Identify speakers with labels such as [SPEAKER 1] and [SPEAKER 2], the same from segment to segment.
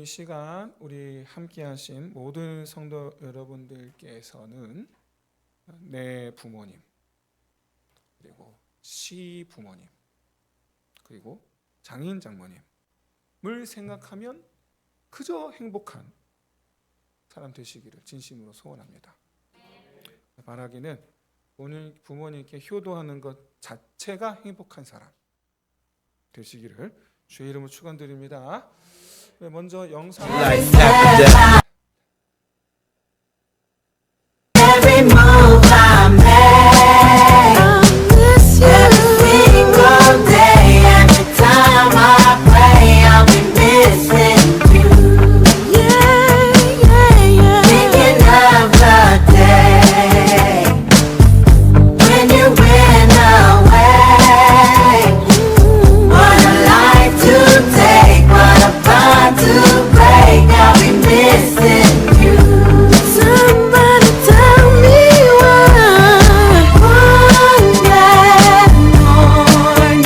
[SPEAKER 1] 시간 우리 함께 하신 모든 성도 여러분들께서는 내 부모님, 그리고 시부모님, 그리고 장인 장모님을 생각하면 그저 행복한 사람 되시기를 진심으로 소원합니다. 말하기는 오늘 부모님께 효도하는 것 자체가 행복한 사람 되시기를 주의 이름으로 축원드립니다. 먼저 영상
[SPEAKER 2] Every move I make, every single day, every time I pray, I'll be missing you. Thinking of the day when you went away. What a life to take, what a bond to break. I'll be missing you. Somebody tell me why. One that morning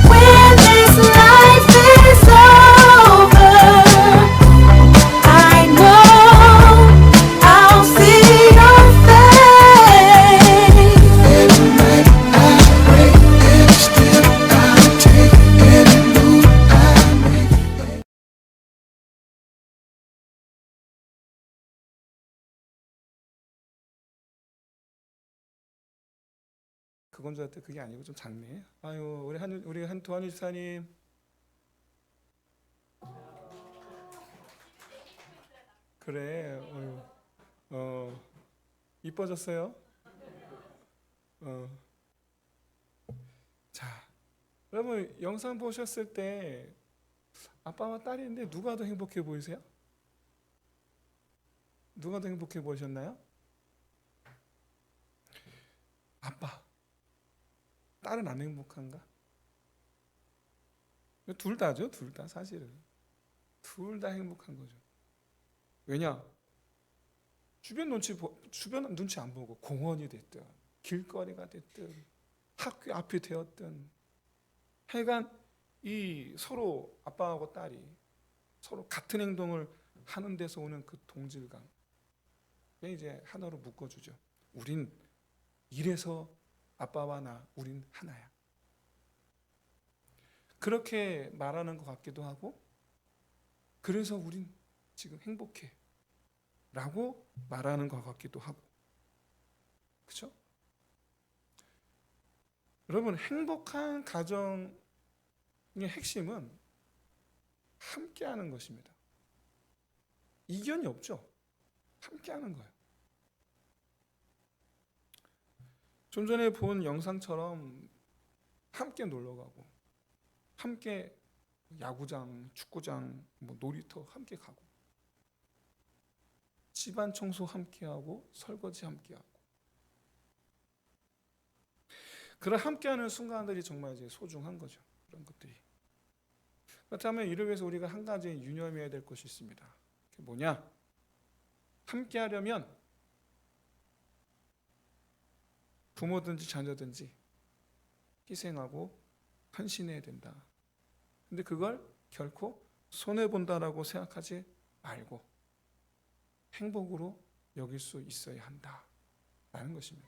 [SPEAKER 2] when this life is over, I know I'll see your face.
[SPEAKER 3] Every night I pray, every step I take, every move I make.
[SPEAKER 1] 그건 줄 알았더니 그게 아니고 좀 작네. 아유, 우리 한두환 집사님. 그래. 이뻐졌어요? 자, 여러분 영상 보셨을 때 아빠와 딸인데 누가 더 행복해 보이세요? 누가 더 행복해 보이셨나요? 아빠. 딸은 안 행복한가? 둘 다죠, 둘 다 사실은. 둘 다 행복한 거죠. 왜냐? 주변 눈치 안 보고 공원이 됐든 길거리가 됐든 학교 앞이 되었든 하여간 이 서로 아빠하고 딸이 서로 같은 행동을 하는 데서 오는 그 동질감, 그게 이제 하나로 묶어주죠. 우린 이래서 아빠와 나 우린 하나야. 그렇게 말하는 것 같기도 하고, 그래서 우린 지금 행복해 라고 말하는 것 같기도 하고, 그렇죠? 여러분, 행복한 가정의 핵심은 함께하는 것입니다. 이견이 없죠. 함께하는 거예요. 좀 전에 본 영상처럼 함께 놀러가고, 함께 야구장, 축구장, 놀이터 함께 가고, 집안 청소 함께하고, 설거지 함께하고, 그런 함께하는 순간들이 정말 이제 소중한 거죠. 그런 것들이. 그렇다면 이를 위해서 우리가 한 가지 유념해야 될 것이 있습니다. 그게 뭐냐? 함께하려면 부모든지 자녀든지 희생하고 헌신해야 된다. 근데 그걸 결코 손해본다라고 생각하지 말고 행복으로 여길 수 있어야 한다라는 것입니다.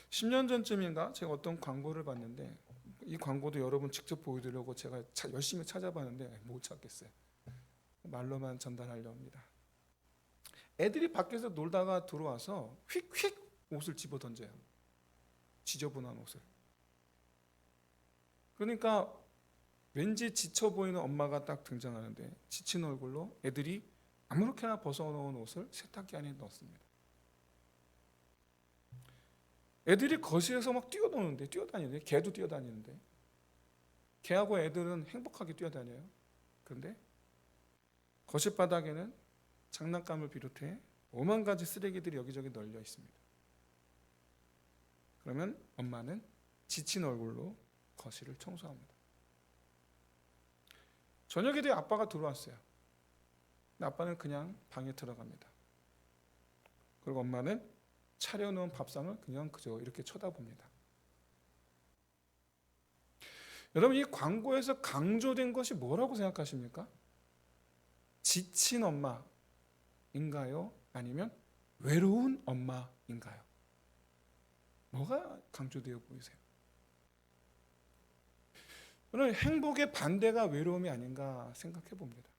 [SPEAKER 1] 10년 전쯤인가 제가 어떤 광고를 봤는데, 이 광고도 여러분 직접 보여드리려고 제가 열심히 찾아봤는데 못 찾겠어요. 말로만 전달하려 합니다. 애들이 밖에서 놀다가 들어와서 휙휙 옷을 집어 던져요. 지저분한 옷을. 그러니까 왠지 지쳐 보이는 엄마가 딱 등장하는데 지친 얼굴로 애들이 아무렇게나 벗어놓은 옷을 세탁기 안에 넣습니다. 애들이 거실에서 막 뛰어다니는데 개도 뛰어다니는데, 개하고 애들은 행복하게 뛰어다녀요. 그런데 거실 바닥에는 장난감을 비롯해 오만 가지 쓰레기들이 여기저기 널려 있습니다. 그러면 엄마는 지친 얼굴로 거실을 청소합니다. 저녁에 되어 아빠가 들어왔어요. 근데 아빠는 그냥 방에 들어갑니다. 그리고 엄마는 차려놓은 밥상을 그냥 그저 이렇게 쳐다봅니다. 여러분, 이 광고에서 강조된 것이 뭐라고 생각하십니까? 지친 엄마인가요? 아니면 외로운 엄마인가요? 뭐가 강조되어 보이세요? 저는 행복의 반대가 외로움이 아닌가 생각해 봅니다.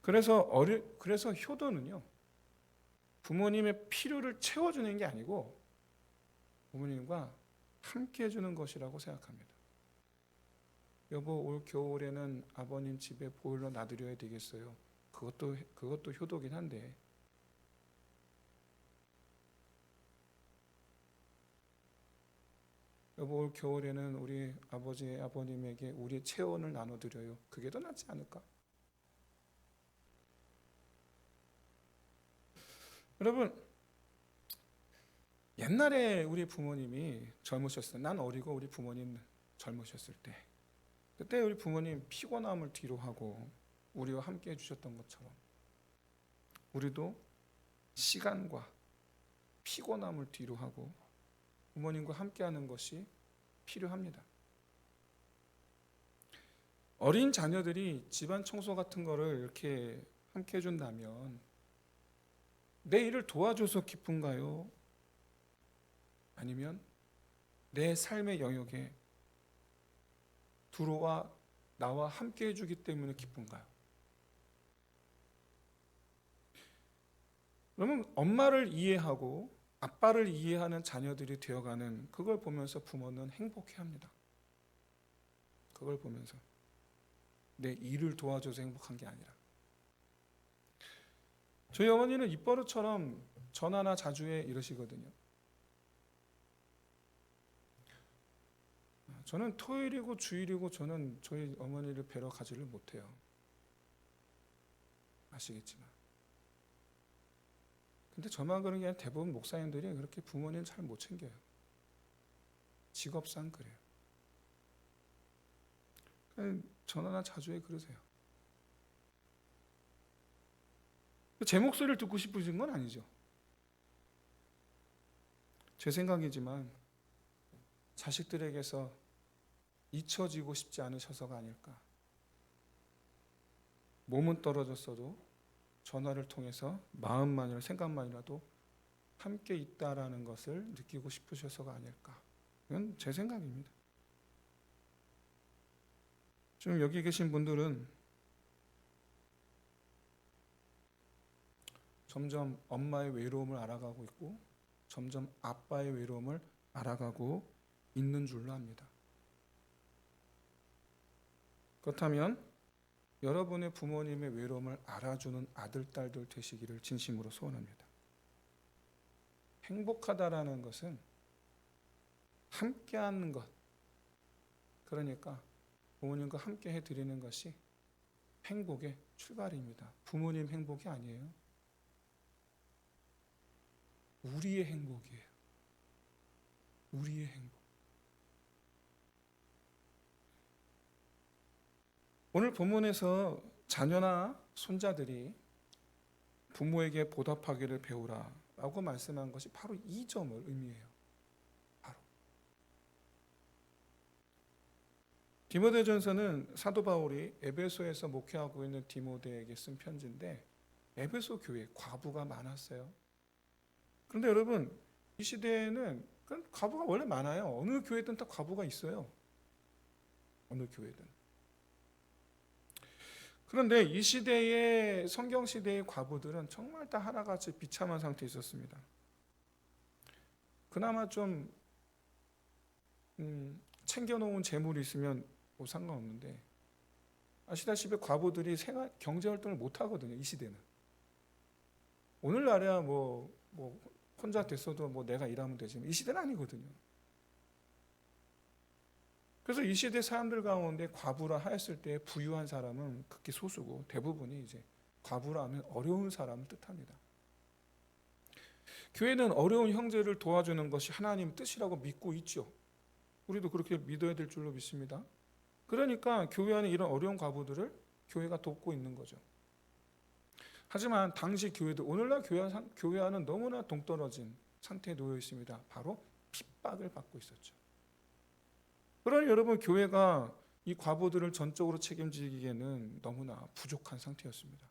[SPEAKER 1] 그래서 효도는요, 부모님의 필요를 채워주는 게 아니고 부모님과 함께 해주는 것이라고 생각합니다. 여보, 올 겨울에는 아버님 집에 보일러 놔드려야 되겠어요. 그것도 효도긴 한데, 여보, 올 겨울에는 우리 아버지 아버님에게 우리 체온을 나눠드려요. 그게 더 낫지 않을까? 여러분, 옛날에 우리 부모님이 젊으셨을 때, 난 어리고 우리 부모님 젊으셨을 때, 그때 우리 부모님 피곤함을 뒤로 하고 우리와 함께 해주셨던 것처럼 우리도 시간과 피곤함을 뒤로 하고 부모님과 함께하는 것이 필요합니다. 어린 자녀들이 집안 청소 같은 거를 이렇게 함께 해준다면 내 일을 도와줘서 기쁜가요? 아니면 내 삶의 영역에 들어와 나와 함께 해주기 때문에 기쁜가요? 그러면 엄마를 이해하고 아빠를 이해하는 자녀들이 되어가는, 그걸 보면서 부모는 행복해합니다. 그걸 보면서 내 일을 도와줘서 행복한 게 아니라. 저희 어머니는 입버릇처럼 전화나 자주에 이러시거든요. 저는 토요일이고 주일이고 저는 저희 어머니를 뵈러 가지를 못해요. 아시겠지만. 근데 저만 그런 게 아니라 대부분 목사님들이 그렇게 부모님 잘 못 챙겨요. 직업상 그래요. 전화나 자주에 그러세요. 제 목소리를 듣고 싶으신 건 아니죠. 제 생각이지만 자식들에게서 잊혀지고 싶지 않으셔서가 아닐까. 몸은 떨어졌어도 전화를 통해서 마음만이라도 생각만이라도 함께 있다라는 것을 느끼고 싶으셔서가 아닐까. 이건 제 생각입니다. 지금 여기 계신 분들은 점점 엄마의 외로움을 알아가고 있고 점점 아빠의 외로움을 알아가고 있는 줄로 압니다. 그렇다면 여러분의 부모님의 외로움을 알아주는 아들, 딸들 되시기를 진심으로 소원합니다. 행복하다라는 것은 함께하는 것, 그러니까 부모님과 함께 해드리는 것이 행복의 출발입니다. 부모님 행복이 아니에요. 우리의 행복이에요. 우리의 행복. 오늘 본문에서 자녀나 손자들이 부모에게 보답하기를 배우라 라고 말씀한 것이 바로 이 점을 의미해요. 바로 디모데전서는 사도 바울이 에베소에서 목회하고 있는 디모데에게 쓴 편지인데, 에베소 교회 과부가 많았어요. 그런데 여러분, 이 시대에는 과부가 원래 많아요. 어느 교회든 다 과부가 있어요. 어느 교회든. 그런데 이 시대의, 성경 시대의 과부들은 정말 다 하나같이 비참한 상태에 있었습니다. 그나마 좀 챙겨놓은 재물이 있으면 뭐 상관없는데, 아시다시피 과부들이 경제활동을 못하거든요. 이 시대는. 오늘날에야 뭐 혼자 됐어도 뭐 내가 일하면 되지만 이 시대는 아니거든요. 그래서 이 시대 사람들 가운데 과부라 하였을 때 부유한 사람은 극히 소수고, 대부분이 이제 과부라 하면 어려운 사람을 뜻합니다. 교회는 어려운 형제를 도와주는 것이 하나님 뜻이라고 믿고 있죠. 우리도 그렇게 믿어야 될 줄로 믿습니다. 그러니까 교회 안에 이런 어려운 과부들을 교회가 돕고 있는 거죠. 하지만 당시 교회도, 오늘날 교회 안은 너무나 동떨어진 상태에 놓여 있습니다. 바로 핍박을 받고 있었죠. 그러니 여러분, 교회가 이 과부들을 전적으로 책임지기에는 너무나 부족한 상태였습니다.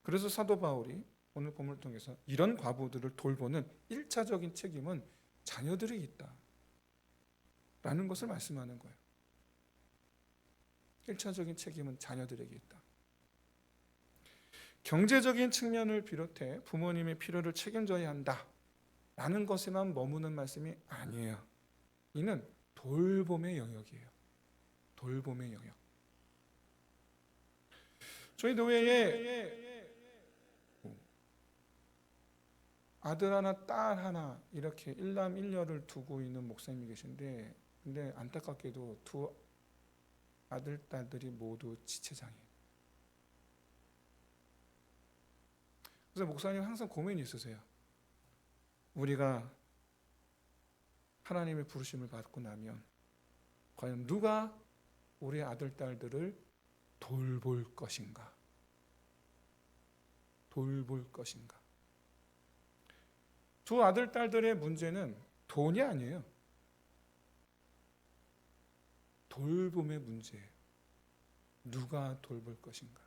[SPEAKER 1] 그래서 사도 바울이 오늘 본문을 통해서 이런 과부들을 돌보는 1차적인 책임은 자녀들이 있다 라는 것을 말씀하는 거예요. 1차적인 책임은 자녀들에게 있다. 경제적인 측면을 비롯해 부모님의 필요를 책임져야 한다 라는 것에만 머무는 말씀이 아니에요. 이는 돌봄의 영역이에요. 돌봄의 영역. 저희 교회에 아들 하나, 딸 하나 이렇게 일남일녀를 두고 있는 목사님이 계신데, 근데 안타깝게도 두 아들, 딸들이 모두 지체장애예요. 그래서 목사님 항상 고민이 있으세요. 우리가 하나님의 부르심을 받고 나면 과연 누가 우리 아들, 딸들을 돌볼 것인가? 돌볼 것인가? 두 아들, 딸들의 문제는 돈이 아니에요. 돌봄의 문제예요. 누가 돌볼 것인가?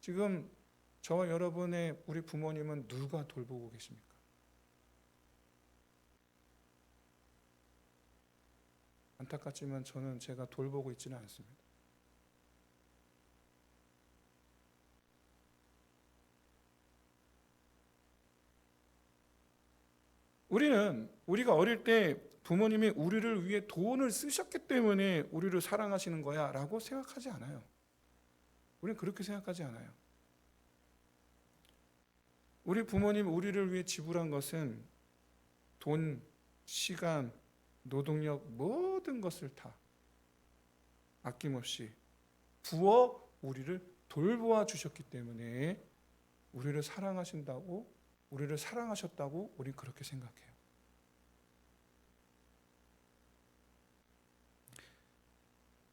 [SPEAKER 1] 지금 저와 여러분의 우리 부모님은 누가 돌보고 계십니까? 안타깝지만 저는 제가 돌보고 있지는 않습니다. 우리가 어릴 때 부모님이 우리를 위해 돈을 쓰셨기 때문에 우리를 사랑하시는 거야 라고 생각하지 않아요. 우리는 그렇게 생각하지 않아요. 우리 부모님 우리를 위해 지불한 것은 돈, 시간, 노동력 모든 것을 다 아낌없이 부어 우리를 돌보아 주셨기 때문에 우리를 사랑하신다고, 우리를 사랑하셨다고 우리는 그렇게 생각해요.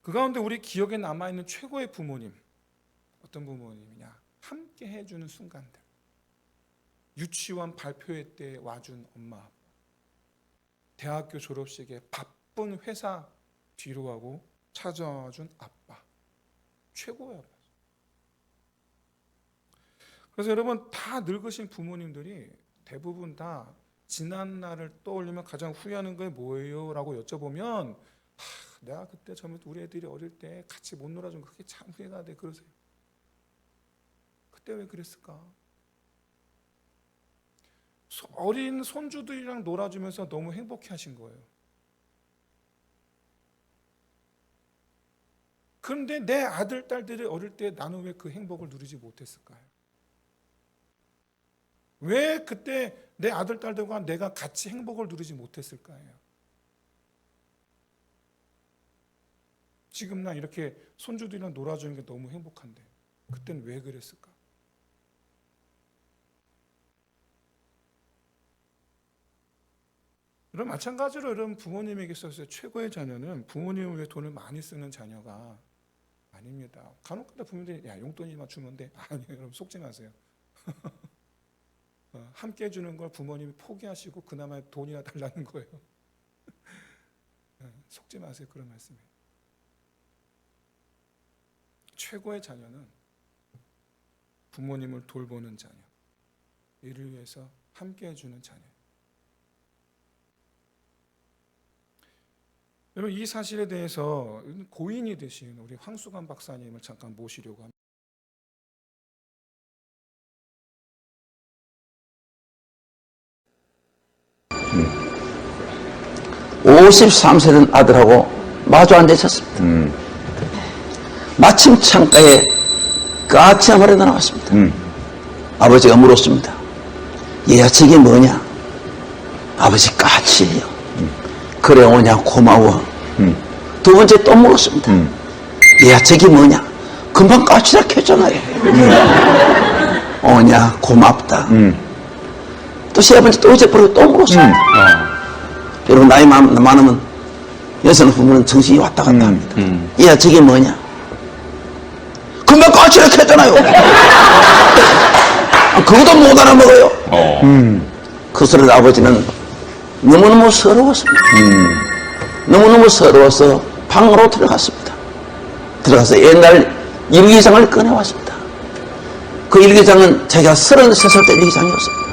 [SPEAKER 1] 그 가운데 우리 기억에 남아있는 최고의 부모님, 어떤 부모님이냐? 함께 해주는 순간들. 유치원 발표회 때 와준 엄마, 아빠, 대학교 졸업식에 바쁜 회사 뒤로 하고 찾아와준 아빠, 최고의 아빠. 그래서 여러분, 다 늙으신 부모님들이 대부분 다 지난 날을 떠올리면 가장 후회하는 게 뭐예요? 라고 여쭤보면 내가 그때 젊을 때 우리 애들이 어릴 때 같이 못 놀아준 거 그게 참 후회가 돼. 그러세요. 그때 왜 그랬을까? 어린 손주들이랑 놀아주면서 너무 행복해 하신 거예요. 그런데 내 아들, 딸들이 어릴 때 나는 왜 그 행복을 누리지 못했을까요? 왜 그때 내 아들, 딸들과 내가 같이 행복을 누리지 못했을까요? 지금 난 이렇게 손주들이랑 놀아주는 게 너무 행복한데 그때는 왜 그랬을까? 여러분, 마찬가지로 여러분 부모님에게 있어서 최고의 자녀는 부모님을 위해 돈을 많이 쓰는 자녀가 아닙니다. 간혹가다 부모님들이 야, 용돈이만 주면 돼. 아니요, 여러분 속지 마세요. 함께 해주는 걸 부모님이 포기하시고 그나마 돈이나 달라는 거예요. 속지 마세요. 그런 말씀이에요. 최고의 자녀는 부모님을 돌보는 자녀, 이를 위해서 함께 해주는 자녀. 여러분, 이 사실에 대해서 고인이 되신 우리 황수관 박사님을 잠깐 모시려고 합니다.
[SPEAKER 4] 53세 된 아들하고 마주 앉아 있었습니다. 마침 창가에 까치 한 마리 나왔습니다. 아버지가 물었습니다. 얘야, 저게 뭐냐? 아버지, 까치예요. 그래 오냐? 고마워. 두 번째 또 물었습니다. 얘야, 저게 뭐냐? 금방 까치라 했잖아요. 오냐? 고맙다. 또 세 번째 또 이제부터 또 물었습니다. 여러분, 나이 많으면 여성 부부는 정신이 왔다 갔다 합니다. 얘야, 저게 뭐냐? 금방 까치라 했잖아요. 그것도 못 알아먹어요. 그 소리를 아버지는 너무너무 서러웠습니다. 너무너무 서러워서 방으로 들어갔습니다. 들어가서 옛날 일기장을 꺼내왔습니다. 그 일기장은 자기가 33살 때 일기장이었습니다.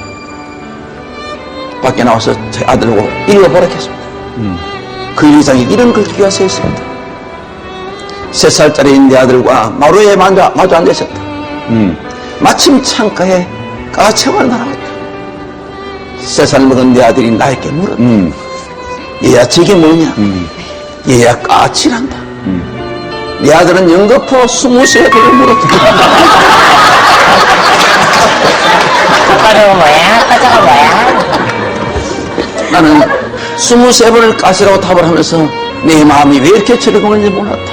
[SPEAKER 4] 밖에 나와서 제 아들보고 읽어보라 했습니다. 그 일기장에 이런 글귀가 써 있습니다. 3살짜리 내 아들과 마루에 마주 앉으셨다. 마침 창가에 까치가 날아왔다. 3살 먹은 내 아들이 나에게 물었다. 얘야 저게 뭐냐? 얘야 까치란다. 내 아들은 연거푸 23개를 물었다.
[SPEAKER 5] 오빠는 뭐야? 과자가 뭐야?
[SPEAKER 4] 나는 23번을 까치라고 답을 하면서 내 마음이 왜 이렇게 즐거운지 몰랐다.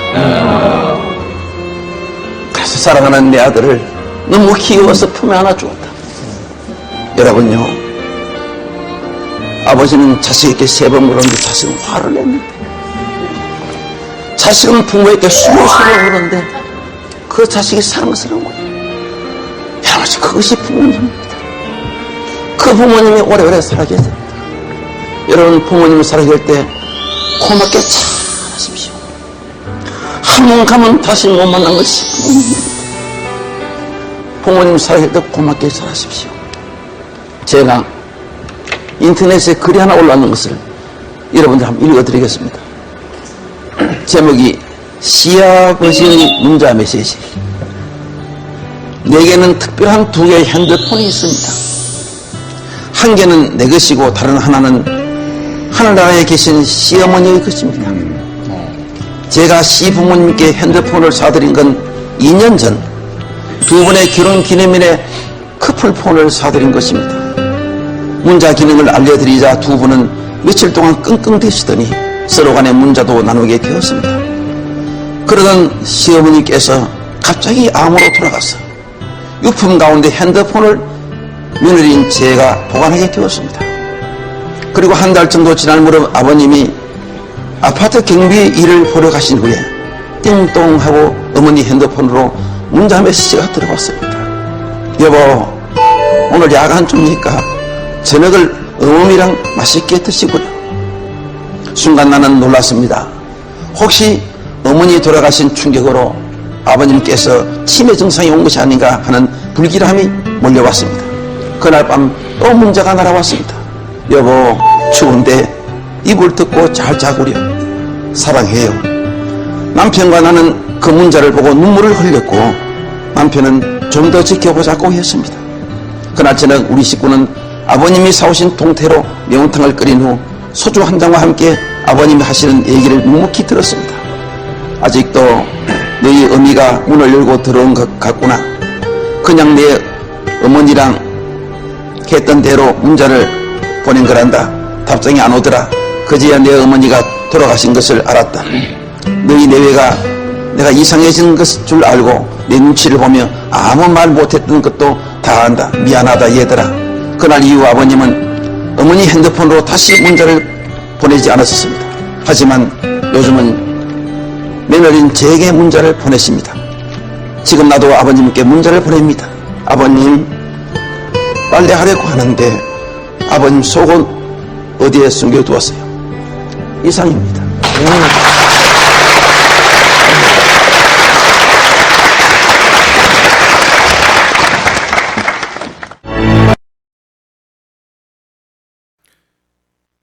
[SPEAKER 4] 그래서 사랑하는 내 아들을 너무 귀여워서 품에 안아 주었다. 여러분요, 아버지는 자식에게 3번 물었는데 자식은 화를 냈는데, 자식은 부모에게 23번 물었는데 그 자식이 사랑스러운 거예요. 여러분, 그것이 부모님입니다. 그 부모님이 오래오래 살아계세요. 여러분, 부모님을 살아계실 때 고맙게 잘하십시오. 한 번 가면 다시 못 만난 것이 부모님입니다. 부모님 살아계실 때 고맙게 잘하십시오. 제가 인터넷에 글이 하나 올라오는 것을 여러분들 한번 읽어드리겠습니다. 제목이 시아버지의 문자 메시지. 내게는 특별한 2개의 핸드폰이 있습니다. 한 개는 내 것이고 다른 하나는 하늘나라에 계신 시어머니의 것입니다. 제가 시부모님께 핸드폰을 사드린 건 2년 전 2분의 결혼 기념일에 커플폰을 사드린 것입니다. 문자 기능을 알려드리자 2분은 며칠 동안 끙끙대시더니 서로 간에 문자도 나누게 되었습니다. 그러던 시어머니께서 갑자기 암으로 돌아가서 유품 가운데 핸드폰을 며느리인 제가 보관하게 되었습니다. 그리고 한 달 정도 지난 무렵 아버님이 아파트 경비 일을 보러 가신 후에 띵동 하고 어머니 핸드폰으로 문자 메시지가 들어왔습니다. 여보, 오늘 야간 줍니까? 저녁을 어머니랑 맛있게 드시고요. 순간 나는 놀랐습니다. 혹시 어머니 돌아가신 충격으로 아버님께서 치매 증상이 온 것이 아닌가 하는 불길함이 몰려왔습니다. 그날 밤 또 문자가 날아왔습니다. 여보, 추운데 이불 덮고 잘 자구려. 사랑해요. 남편과 나는 그 문자를 보고 눈물을 흘렸고 남편은 좀 더 지켜보자고 했습니다. 그날 저녁 우리 식구는 아버님이 사오신 동태로 매운탕을 끓인 후 소주 한 잔과 함께 아버님이 하시는 얘기를 묵묵히 들었습니다. 아직도 너희 어미가 문을 열고 들어온 것 같구나. 그냥 내 어머니랑 했던 대로 문자를 보낸 거란다. 답장이 안 오더라. 그제야 내 어머니가 돌아가신 것을 알았다. 너희 내외가 내가 이상해진 것인 줄 알고 내 눈치를 보며 아무 말 못했던 것도 다 안다. 미안하다 얘들아. 그날 이후 아버님은 어머니 핸드폰으로 다시 문자를 보내지 않았습니다. 하지만 요즘은 며느리인 제게 문자를 보내십니다. 지금 나도 아버님께 문자를 보냅니다. 아버님, 빨래하려고 하는데 아버님 속은 어디에 숨겨두었어요? 이상입니다.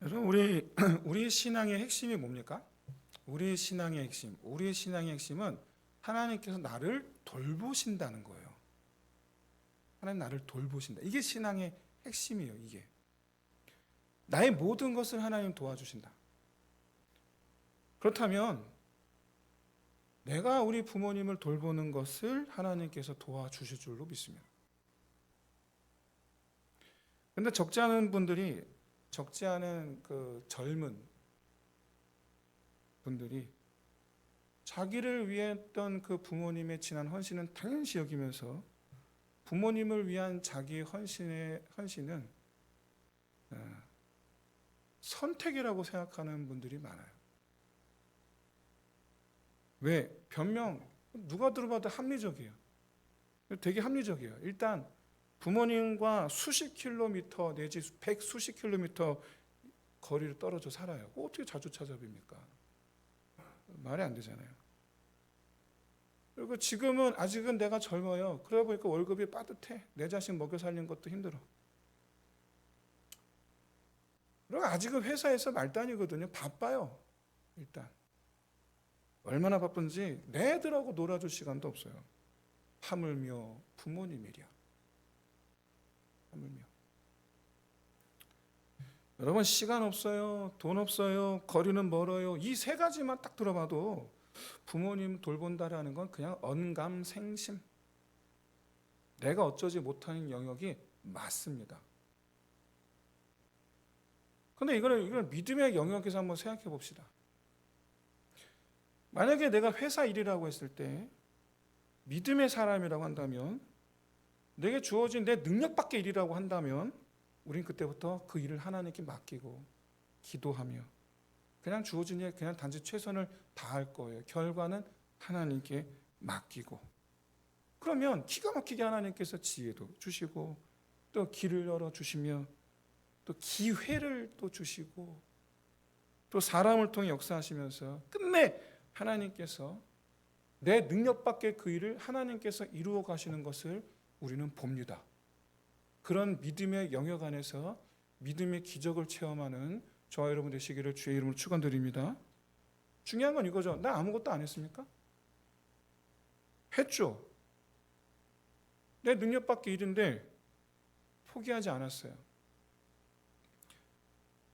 [SPEAKER 1] 여러분, 우리 신앙의 핵심이 뭡니까? 우리 신앙의 핵심은 하나님께서 나를 돌보신다는 거예요. 하나님 나를 돌보신다. 이게 신앙의 핵심이에요. 이게 나의 모든 것을 하나님 도와주신다. 그렇다면 내가 우리 부모님을 돌보는 것을 하나님께서 도와주실 줄로 믿습니다. 그런데 적지 않은 그 젊은 분들이 자기를 위했던 그 부모님의 지난 헌신은 당연시 여기면서 부모님을 위한 자기의 헌신은 선택이라고 생각하는 분들이 많아요. 왜? 변명, 누가 들어봐도 합리적이에요. 되게 합리적이에요. 일단 부모님과 수십 킬로미터 내지 100수십 킬로미터 거리를 떨어져 살아요. 어떻게 자주 찾아뵙니까? 말이 안 되잖아요. 그리고 지금은 아직은 내가 젊어요. 그러다 보니까 월급이 빠듯해. 내 자식 먹여 살리는 것도 힘들어. 그리고 아직은 회사에서 말단이거든요. 바빠요. 일단 얼마나 바쁜지 내 애들하고 놀아줄 시간도 없어요. 하물며 부모님이랴. 하물며. 여러분, 시간 없어요. 돈 없어요. 거리는 멀어요. 이 세 가지만 딱 들어봐도 부모님 돌본다라는 건 그냥 언감생심. 내가 어쩌지 못하는 영역이 맞습니다. 근데 이걸 믿음의 영역에서 한번 생각해 봅시다. 만약에 내가 회사 일이라고 했을 때 믿음의 사람이라고 한다면, 내게 주어진 내 능력 밖의 일이라고 한다면, 우린 그때부터 그 일을 하나님께 맡기고 기도하며 그냥 주어진 일 그냥 단지 최선을 다할 거예요. 결과는 하나님께 맡기고. 그러면 기가 막히게 하나님께서 지혜도 주시고 또 길을 열어 주시며 또 기회를 또 주시고 또 사람을 통해 역사하시면서 끝내 하나님께서 내 능력 밖의 그 일을 하나님께서 이루어 가시는 것을 우리는 봅니다. 그런 믿음의 영역 안에서 믿음의 기적을 체험하는 저와 여러분 되시기를 주의 이름으로 축원드립니다. 중요한 건 이거죠. 나 아무것도 안 했습니까? 했죠. 내 능력 밖의 일인데 포기하지 않았어요.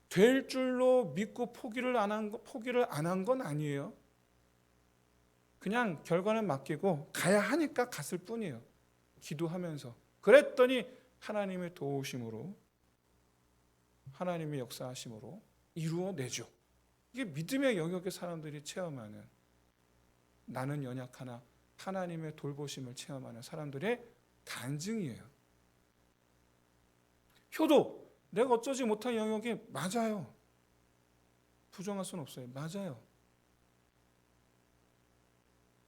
[SPEAKER 1] 될 줄로 믿고 포기를 안 한 건 아니에요. 그냥 결과는 맡기고 가야 하니까 갔을 뿐이에요. 기도하면서. 그랬더니 하나님의 도우심으로, 하나님의 역사하심으로 이루어내죠. 이게 믿음의 영역의 사람들이 체험하는, 나는 연약하나 하나님의 돌보심을 체험하는 사람들의 간증이에요. 효도, 내가 어쩌지 못한 영역이 맞아요. 부정할 수는 없어요. 맞아요.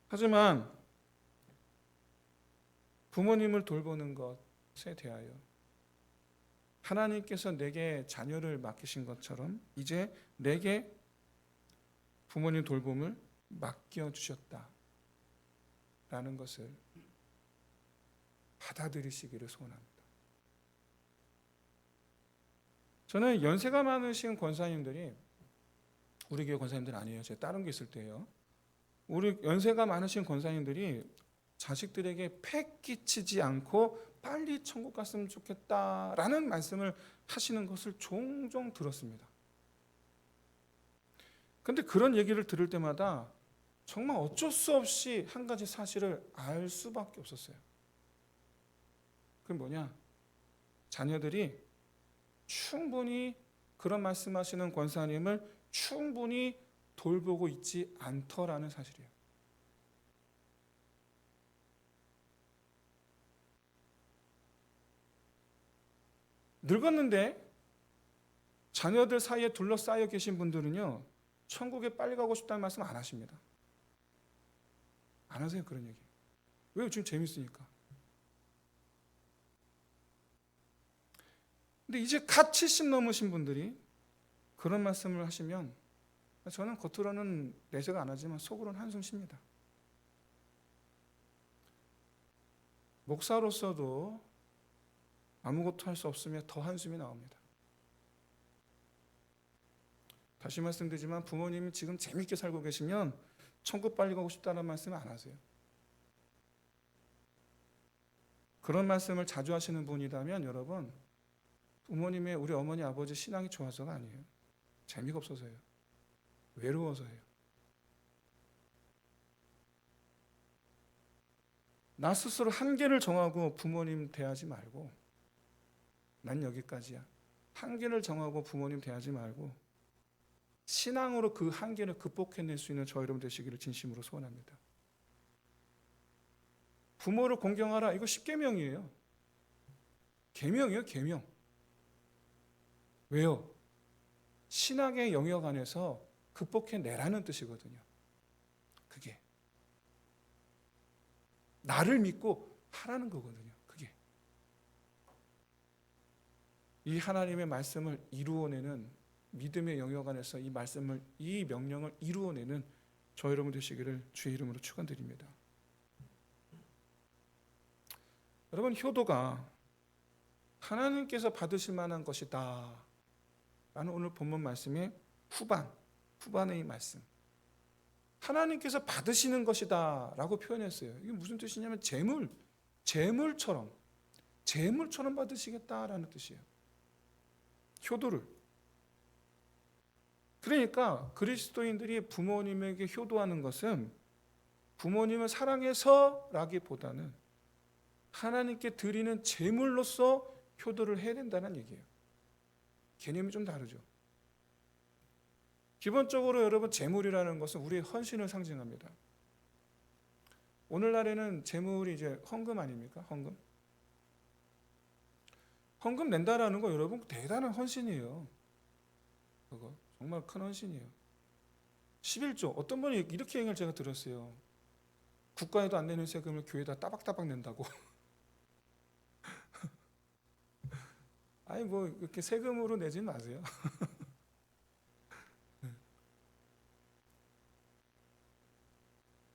[SPEAKER 1] 하지만 부모님을 돌보는 것에 대하여 하나님께서 내게 자녀를 맡기신 것처럼 이제 내게 부모님 돌봄을 맡겨주셨다라는 것을 받아들이시기를 소원합니다. 저는 연세가 많으신 권사님들이, 우리 교회 권사님들 아니에요. 제가 다른 게 있을 때예요. 우리 연세가 많으신 권사님들이 자식들에게 폐 끼치지 않고 빨리 천국 갔으면 좋겠다라는 말씀을 하시는 것을 종종 들었습니다. 그런데 그런 얘기를 들을 때마다 정말 어쩔 수 없이 한 가지 사실을 알 수밖에 없었어요. 그게 뭐냐? 자녀들이 충분히 그런 말씀하시는 권사님을 충분히 돌보고 있지 않더라는 사실이에요. 늙었는데 자녀들 사이에 둘러싸여 계신 분들은요, 천국에 빨리 가고 싶다는 말씀 안 하십니다. 안 하세요, 그런 얘기. 왜요? 지금 재밌으니까. 근데 이제 갓 70 넘으신 분들이 그런 말씀을 하시면 저는 겉으로는 내색을 안 하지만 속으로는 한숨 쉽니다. 목사로서도 아무것도 할 수 없으며 더 한숨이 나옵니다. 다시 말씀드리지만 부모님이 지금 재밌게 살고 계시면 천국 빨리 가고 싶다는 말씀을 안 하세요. 그런 말씀을 자주 하시는 분이라면 여러분, 부모님의, 우리 어머니 아버지 신앙이 좋아서가 아니에요. 재미가 없어서예요. 외로워서예요. 나 스스로 한계를 정하고 부모님 대하지 말고, 난 여기까지야. 한계를 정하고 부모님 대하지 말고 신앙으로 그 한계를 극복해낼 수 있는 저 여러분 되시기를 진심으로 소원합니다. 부모를 공경하라, 이거 10계명이에요. 계명이에요, 계명. 왜요? 신앙의 영역 안에서 극복해내라는 뜻이거든요. 그게 나를 믿고 하라는 거거든요. 그게 이 하나님의 말씀을 이루어내는 믿음의 영역 안에서 이 말씀을, 이 명령을 이루어내는 저 여러분 되시기를 주의 이름으로 축원드립니다. 여러분, 효도가 하나님께서 받으실 만한 것이다 라는 오늘 본문 말씀의 후반의 이 말씀, 하나님께서 받으시는 것이다 라고 표현했어요. 이게 무슨 뜻이냐면 재물처럼 받으시겠다라는 뜻이에요. 효도를. 그러니까 그리스도인들이 부모님에게 효도하는 것은 부모님을 사랑해서라기보다는 하나님께 드리는 제물로서 효도를 해야 된다는 얘기예요. 개념이 좀 다르죠. 기본적으로 여러분, 제물이라는 것은 우리의 헌신을 상징합니다. 오늘날에는 제물이 이제 헌금 아닙니까? 헌금 낸다라는 거 여러분 대단한 헌신이에요. 그거 정말 큰 헌신이에요. 11조. 어떤 분이 이렇게 얘기를 제가 들었어요. 국가에도 안 내는 세금을 교회에다 따박따박 낸다고. 아니 뭐 이렇게 세금으로 내지 마세요.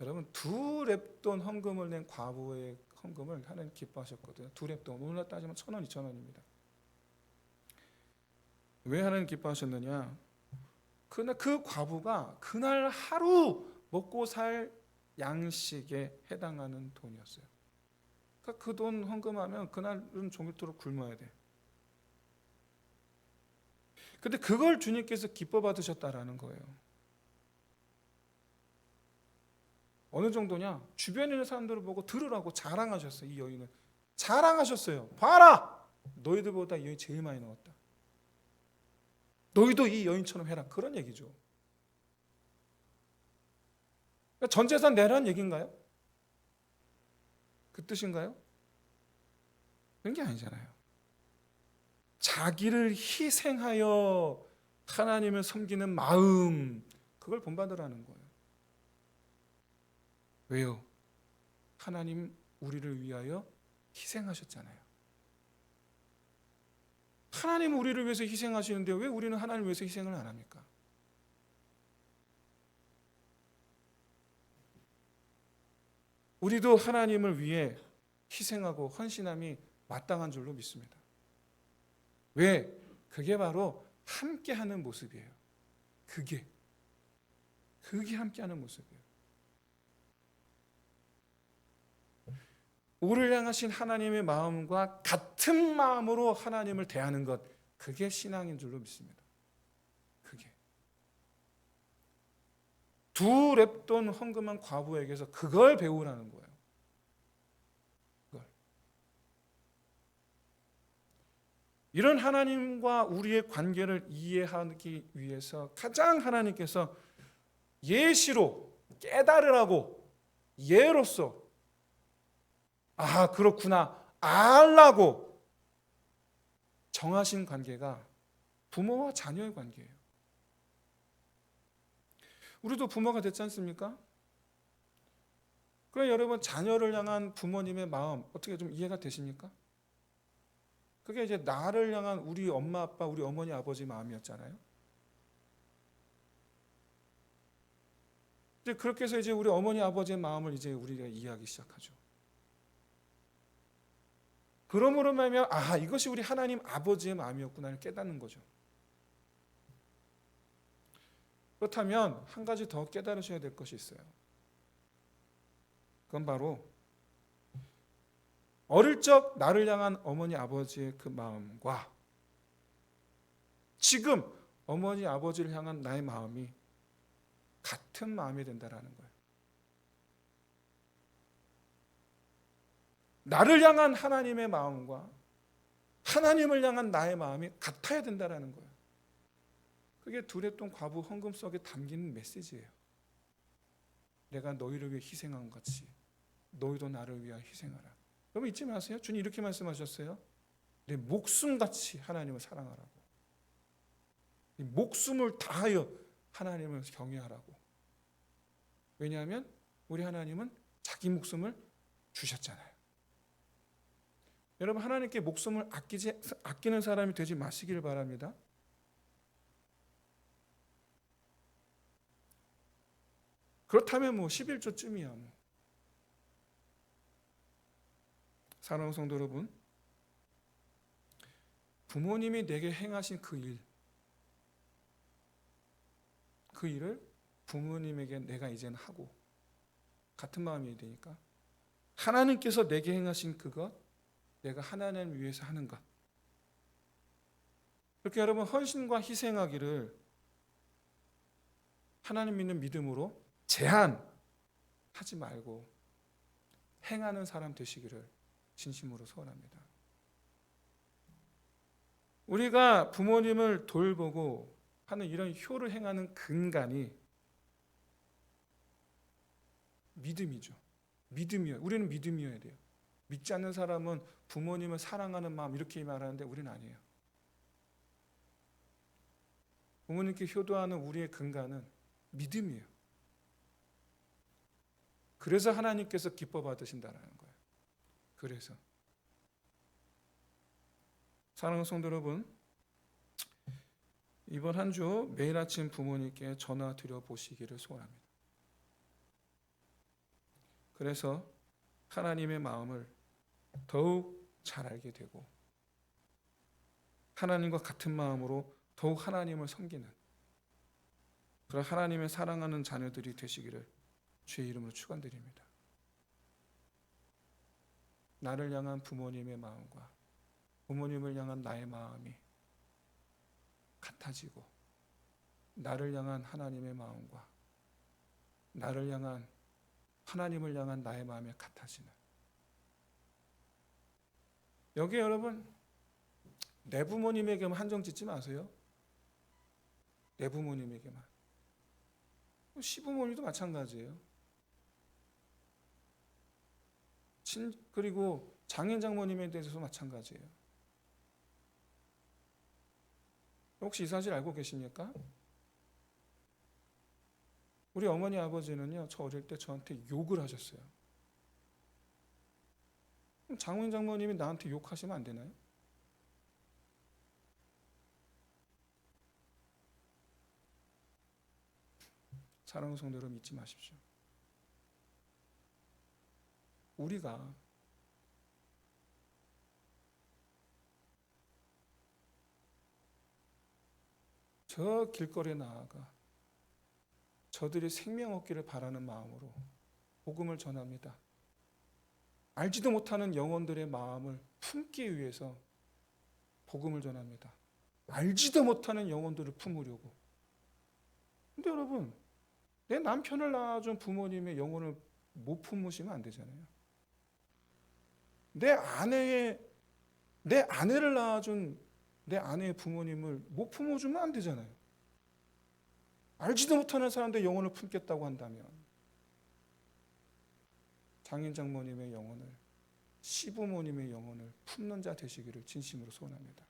[SPEAKER 1] 여러분, 2렙돈 헌금을 낸 과부의 헌금을 하나님 기뻐하셨거든요. 2렙돈, 오늘날 따지면 1,000원, 2,000원입니다. 왜 하나님 기뻐하셨느냐? 그 과부가 그날 하루 먹고 살 양식에 해당하는 돈이었어요. 그러니까 그 돈 헌금하면 그날은 종일토록 굶어야 돼. 근데 그걸 주님께서 기뻐 받으셨다라는 거예요. 어느 정도냐? 주변에 있는 사람들을 보고 들으라고 자랑하셨어요. 이 여인은 자랑하셨어요. 봐라! 너희들보다 이 여인이 제일 많이 넣었다. 너희도 이 여인처럼 해라. 그런 얘기죠. 그러니까 전 재산 내라는 얘기인가요? 그 뜻인가요? 그런 게 아니잖아요. 자기를 희생하여 하나님을 섬기는 마음, 그걸 본받으라는 거예요. 왜요? 하나님 우리를 위하여 희생하셨잖아요. 하나님 우리를 위해서 희생하시는데 왜 우리는 하나님을 위해서 희생을 안 합니까? 우리도 하나님을 위해 희생하고 헌신함이 마땅한 줄로 믿습니다. 왜? 그게 바로 함께하는 모습이에요. 그게 함께하는 모습이에요. 우리를 향하신 하나님의 마음과 같은 마음으로 하나님을 대하는 것, 그게 신앙인 줄로 믿습니다. 그게 2렙돈 헌금한 과부에게서 그걸 배우라는 거예요. 그걸. 이런 하나님과 우리의 관계를 이해하기 위해서 가장 하나님께서 예시로 깨달으라고, 예로서 아 그렇구나 알라고 정하신 관계가 부모와 자녀의 관계예요. 우리도 부모가 됐지 않습니까? 그럼 여러분, 자녀를 향한 부모님의 마음 어떻게 좀 이해가 되십니까? 그게 이제 나를 향한 우리 엄마 아빠, 우리 어머니 아버지 마음이었잖아요. 이제 그렇게 해서 이제 우리 어머니 아버지의 마음을 이제 우리가 이해하기 시작하죠. 그러므로 말하면 아 이것이 우리 하나님 아버지의 마음이었구나를 깨닫는 거죠. 그렇다면 한 가지 더 깨달으셔야 될 것이 있어요. 그건 바로 어릴 적 나를 향한 어머니 아버지의 그 마음과 지금 어머니 아버지를 향한 나의 마음이 같은 마음이 된다라는 거예요. 나를 향한 하나님의 마음과 하나님을 향한 나의 마음이 같아야 된다라는 거예요. 그게 2렙돈 과부 헌금 속에 담긴 메시지예요. 내가 너희를 위해 희생한 것 같이 너희도 나를 위하여 희생하라. 여러분 잊지 마세요. 주님 이렇게 말씀하셨어요. 내 목숨같이 하나님을 사랑하라고. 목숨을 다하여 하나님을 경외하라고. 왜냐하면 우리 하나님은 자기 목숨을 주셨잖아요. 여러분 하나님께 목숨을 아끼는 사람이 되지 마시길 바랍니다. 그렇다면 뭐 11조쯤이야 뭐. 사랑하는 성도 여러분, 부모님이 내게 행하신 그 일을 부모님에게 내가 이제는 하고 같은 마음이 되니까 하나님께서 내게 행하신 그것, 내가 하나님을 위해서 하는 것, 이렇게 여러분 헌신과 희생하기를 하나님 믿는 믿음으로 제한하지 말고 행하는 사람 되시기를 진심으로 소원합니다. 우리가 부모님을 돌보고 하는 이런 효를 행하는 근간이 믿음이죠. 믿음이요. 우리는 믿음이어야 돼요. 믿지 않는 사람은 부모님을 사랑하는 마음 이렇게 말하는데 우리는 아니에요. 부모님께 효도하는 우리의 근간은 믿음이에요. 그래서 하나님께서 기뻐 받으신다는 거예요. 그래서 사랑하는 성도 여러분, 이번 한 주 매일 아침 부모님께 전화 드려 보시기를 소원합니다. 그래서 하나님의 마음을 더욱 잘 알게 되고 하나님과 같은 마음으로 더욱 하나님을 섬기는 그런 하나님의 사랑하는 자녀들이 되시기를 주의 이름으로 축원드립니다. 나를 향한 부모님의 마음과 부모님을 향한 나의 마음이 같아지고 나를 향한 하나님의 마음과 나를 향한 하나님을 향한 나의 마음이 같아지는, 여기 여러분 내 부모님에게만 한정 짓지 마세요. 내 부모님에게만. 시부모님도 마찬가지예요. 그리고 장인 장모님에 대해서도 마찬가지예요. 혹시 이 사실 알고 계십니까? 우리 어머니 아버지는요, 저 어릴 때 저한테 욕을 하셨어요. 그럼 장인 장모님이 나한테 욕하시면 안 되나요? 사랑하는 성도 여러분, 잊지 마십시오. 우리가 저 길거리에 나아가 저들이 생명 얻기를 바라는 마음으로 복음을 전합니다. 알지도 못하는 영혼들의 마음을 품기 위해서 복음을 전합니다. 알지도 못하는 영혼들을 품으려고. 근데 여러분, 내 남편을 낳아준 부모님의 영혼을 못 품으시면 안 되잖아요. 내 아내를 낳아준 내 아내의 부모님을 못 품어주면 안 되잖아요. 알지도 못하는 사람들의 영혼을 품겠다고 한다면 장인 장모님의 영혼을, 시부모님의 영혼을 품는 자 되시기를 진심으로 소원합니다.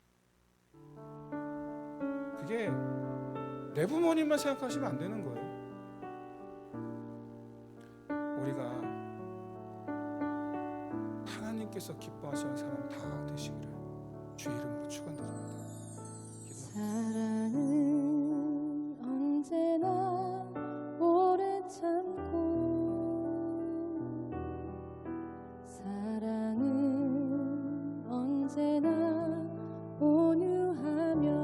[SPEAKER 1] 그게 내 부모님만 생각하시면 안 되는 거예요. 우리가 하나님께서 기뻐하시는 사람 다 되시기를 주의 이름으로 축원드립니다.
[SPEAKER 6] 사랑은 언제나 오래 참고 사랑은 언제나 온유하며